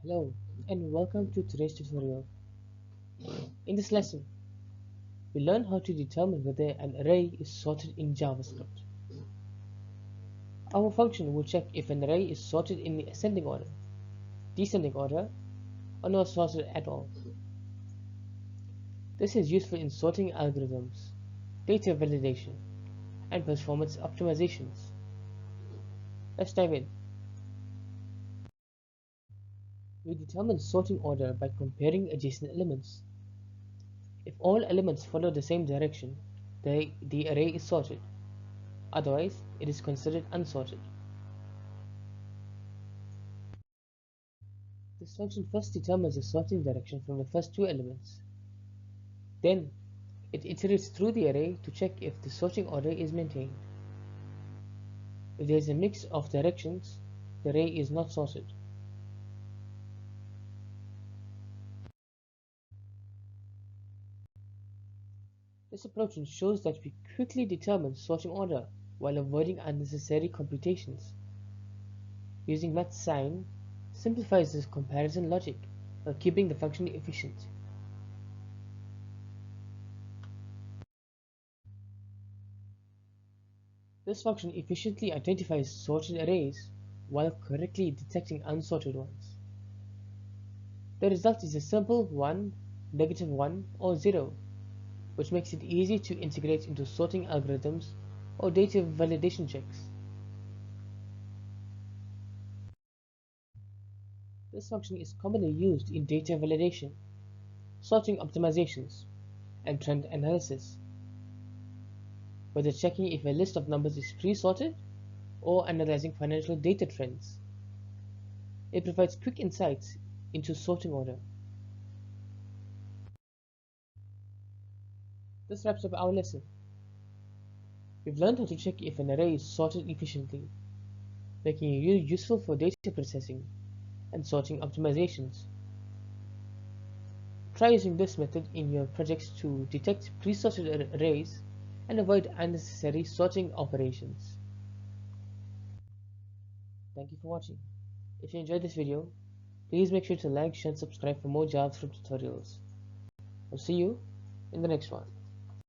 Hello and welcome to today's tutorial. In this lesson, we learn how to determine whether an array is sorted in JavaScript. Our function will check if an array is sorted in the ascending order, descending order, or not sorted at all. This is useful in sorting algorithms, data validation, and performance optimizations. Let's dive in. We determine sorting order by comparing adjacent elements. If all elements follow the same direction, the array is sorted. Otherwise, it is considered unsorted. This function first determines the sorting direction from the first two elements. Then, it iterates through the array to check if the sorting order is maintained. If there is a mix of directions, the array is not sorted. This approach ensures that we quickly determine sorting order while avoiding unnecessary computations. Using math sign simplifies this comparison logic while keeping the function efficient. This function efficiently identifies sorted arrays while correctly detecting unsorted ones. The result is a simple 1, -1, or 0, which makes it easy to integrate into sorting algorithms or data validation checks. This function is commonly used in data validation, sorting optimizations, and trend analysis, whether checking if a list of numbers is pre-sorted or analyzing financial data trends. It provides quick insights into sorting order. This wraps up our lesson. We've learned how to check if an array is sorted efficiently, making it useful for data processing and sorting optimizations. Try using this method in your projects to detect pre-sorted arrays and avoid unnecessary sorting operations. Thank you for watching. If you enjoyed this video, please make sure to like, share, and subscribe for more JavaScript tutorials. I'll see you in the next one.